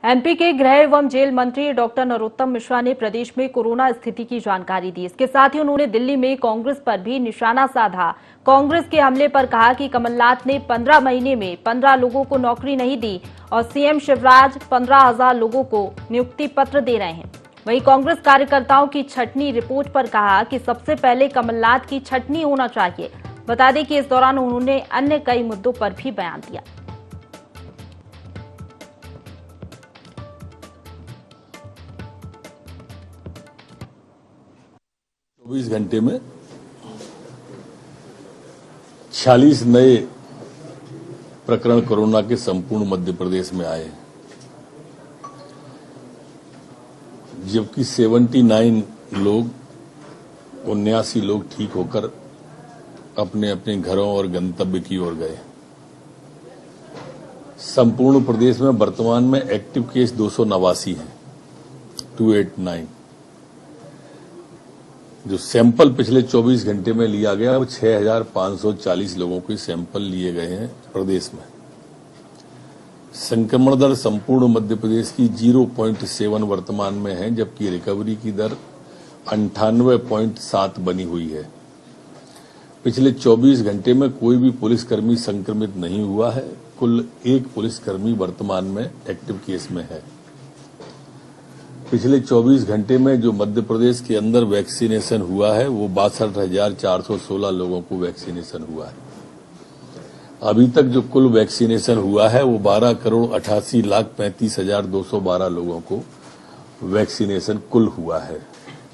MP के गृह एवं जेल मंत्री डॉक्टर नरोत्तम मिश्रा ने प्रदेश में कोरोना स्थिति की जानकारी दी। इसके साथ ही उन्होंने दिल्ली में कांग्रेस पर भी निशाना साधा। कांग्रेस के हमले पर कहा कि कमलनाथ ने 15 महीने में 15 लोगों को नौकरी नहीं दी और सीएम शिवराज 15,000 लोगों को नियुक्ति पत्र दे रहे हैं। वहीं कांग्रेस कार्यकर्ताओं की छटनी रिपोर्ट पर कहा कि सबसे पहले कमलनाथ की छटनी होना चाहिए। बता दें कि इस दौरान उन्होंने अन्य कई मुद्दों पर भी बयान दिया। 24 घंटे में 46 नए प्रकरण कोरोना के संपूर्ण मध्य प्रदेश में आए, जबकि 79 लोग 79 लोग ठीक होकर अपने अपने घरों और गंतव्य की ओर गए। संपूर्ण प्रदेश में वर्तमान में एक्टिव केस 289 हैं, 289। जो सैंपल पिछले 24 घंटे में लिया गया वो 6,540 लोगों के सैंपल लिए गए हैं प्रदेश में। संक्रमण दर संपूर्ण मध्य प्रदेश की 0.7 वर्तमान में है, जबकि रिकवरी की दर 98.7 बनी हुई है। पिछले 24 घंटे में कोई भी पुलिसकर्मी संक्रमित नहीं हुआ है। कुल 1 पुलिसकर्मी वर्तमान में एक्टिव केस में है। पिछले 24 घंटे में जो मध्य प्रदेश के अंदर वैक्सीनेशन हुआ है वो 62,416 लोगों को वैक्सीनेशन हुआ है। अभी तक जो कुल वैक्सीनेशन हुआ है वो 12,88,35,212 लोगों को वैक्सीनेशन कुल हुआ है।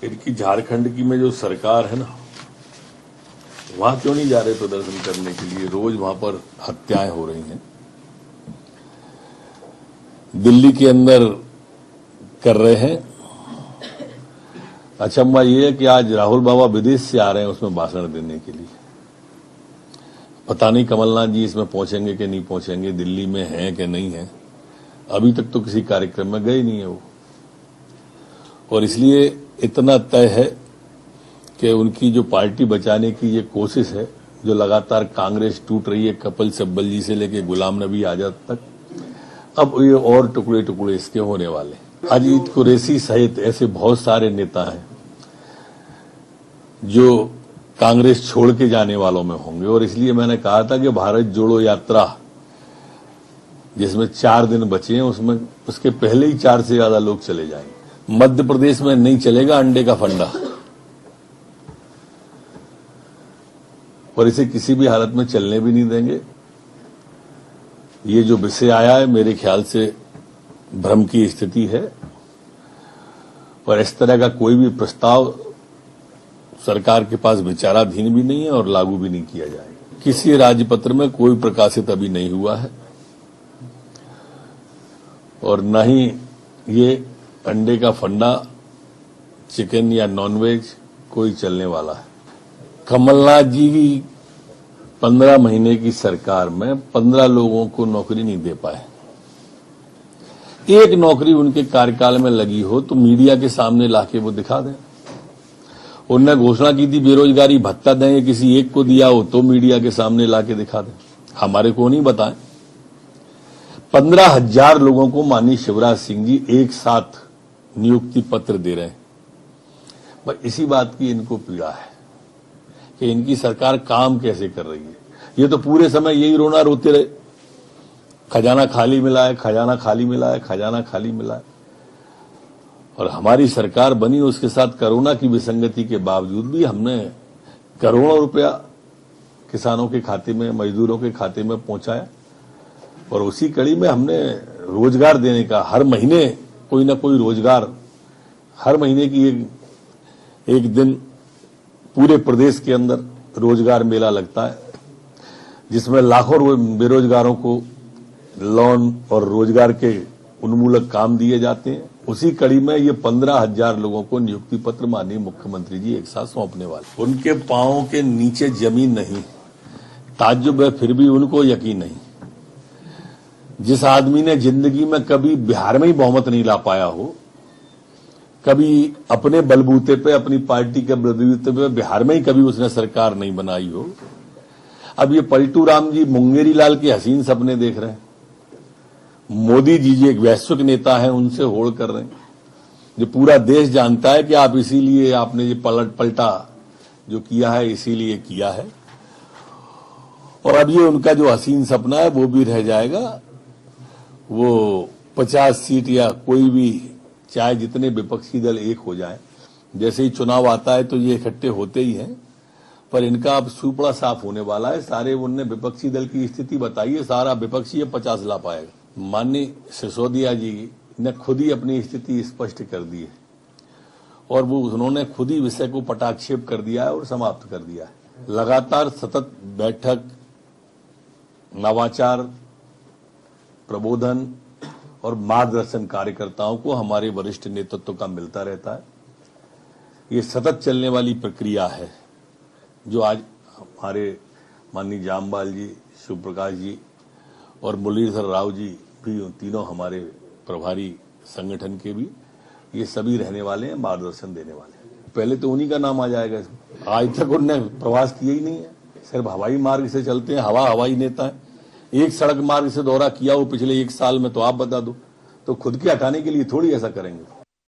इनकी झारखंड की में जो सरकार है ना, वहां क्यों नहीं जा रहे प्रदर्शन करने के लिए? रोज वहां पर हत्याएं हो रही हैं। दिल्ली के अंदर कर रहे हैं। अचंभा ये है कि आज राहुल बाबा विदेश से आ रहे हैं उसमें भाषण देने के लिए। पता नहीं कमलनाथ जी इसमें पहुंचेंगे कि नहीं पहुंचेंगे, दिल्ली में हैं कि नहीं हैं। अभी तक तो किसी कार्यक्रम में गए नहीं है वो, और इसलिए इतना तय है कि उनकी जो पार्टी बचाने की ये कोशिश है, जो लगातार कांग्रेस टूट रही है कपिल सिब्बल जी से लेके गुलाम नबी आजाद तक, अब ये और टुकड़े टुकड़े इसके होने वाले। अजीत कुरैशी सहित ऐसे बहुत सारे नेता हैं जो कांग्रेस छोड़ के जाने वालों में होंगे, और इसलिए मैंने कहा था कि भारत जोड़ो यात्रा जिसमें 4 दिन बचे हैं उसमें उसके पहले ही 4 से ज्यादा लोग चले जाएंगे। मध्य प्रदेश में नहीं चलेगा अंडे का फंडा, और इसे किसी भी हालत में चलने भी नहीं देंगे। ये जो विषय आया है मेरे ख्याल से भ्रम की स्थिति है, और इस तरह का कोई भी प्रस्ताव सरकार के पास विचाराधीन भी नहीं है और लागू भी नहीं किया जाएगा। किसी राजपत्र में कोई प्रकाशित अभी नहीं हुआ है, और न ही ये अंडे का फंडा, चिकन या नॉनवेज कोई चलने वाला है। कमलनाथ जी की 15 महीने की सरकार में 15 लोगों को नौकरी नहीं दे पाए। एक नौकरी उनके कार्यकाल में लगी हो तो मीडिया के सामने लाके वो दिखा दें। उन्होंने घोषणा की थी बेरोजगारी भत्ता देंगे, किसी एक को दिया हो तो मीडिया के सामने लाके दिखा दें, हमारे को नहीं बताएं। 15,000 लोगों को माननीय शिवराज सिंह जी एक साथ नियुक्ति पत्र दे रहे हैं। बस इसी बात की इनको पीड़ा है कि इनकी सरकार काम कैसे कर रही है। ये तो पूरे समय यही रोना रोते रहे, खजाना खाली मिला है, खजाना खाली मिला है, खजाना खाली मिला है। और हमारी सरकार बनी, उसके साथ कोरोना की विसंगति के बावजूद भी हमने करोड़ों रुपया किसानों के खाते में, मजदूरों के खाते में पहुंचाया, और उसी कड़ी में हमने रोजगार देने का, हर महीने कोई ना कोई रोजगार, हर महीने की एक दिन पूरे प्रदेश के अंदर रोजगार मेला लगता है, जिसमें लाखों बेरोजगारों को लोन और रोजगार के उन्मूलक काम दिए जाते हैं। उसी कड़ी में ये 15,000 लोगों को नियुक्ति पत्र माननीय मुख्यमंत्री जी एक साथ सौंपने वाले। उनके पांवों के नीचे जमीन नहीं, ताज्जुब है फिर भी उनको यकीन नहीं। जिस आदमी ने जिंदगी में कभी बिहार में ही बहुमत नहीं ला पाया हो, कभी अपने बलबूते पे, अपनी पार्टी के बलबूते पे बिहार में ही कभी उसने सरकार नहीं बनाई हो, अब ये पलटू राम जी मुंगेरी लाल के हसीन सपने देख रहे हैं। मोदी जी जो एक वैश्विक नेता है उनसे होड़ कर रहे हैं, जो पूरा देश जानता है कि आप इसीलिए आपने ये पलटा जो किया है इसीलिए किया है। और अब ये उनका जो हसीन सपना है वो भी रह जाएगा। वो 50 सीट या कोई भी, चाहे जितने विपक्षी दल एक हो जाए, जैसे ही चुनाव आता है तो ये इकट्ठे होते ही हैं, पर इनका अब सुपड़ा साफ होने वाला है। सारे उनने विपक्षी दल की स्थिति बताई है, सारा विपक्षी 50 ला पाएगा। माननीय सिसोदिया जी ने खुद ही अपनी स्थिति स्पष्ट कर दी है और वो उन्होंने खुद ही विषय को पटाक्षेप कर दिया है और समाप्त कर दिया है। लगातार सतत बैठक, नवाचार, प्रबोधन और मार्गदर्शन कार्यकर्ताओं को हमारे वरिष्ठ नेतृत्व का मिलता रहता है। ये सतत चलने वाली प्रक्रिया है जो आज हमारे माननीय जामवाल जी, शिव प्रकाश जी और मुरलीधर राव जी भी, तीनों हमारे प्रभारी संगठन के भी, ये सभी रहने वाले हैं, मार्गदर्शन देने वाले हैं। पहले तो उन्हीं का नाम आ जाएगा इसमें। आज तक उन्होंने प्रवास किया ही नहीं है, सिर्फ हवाई मार्ग से चलते हैं, हवाई नेता है। एक सड़क मार्ग से दौरा किया हो पिछले 1 साल में तो आप बता दो, तो खुद के हटाने के लिए थोड़ी ऐसा करेंगे।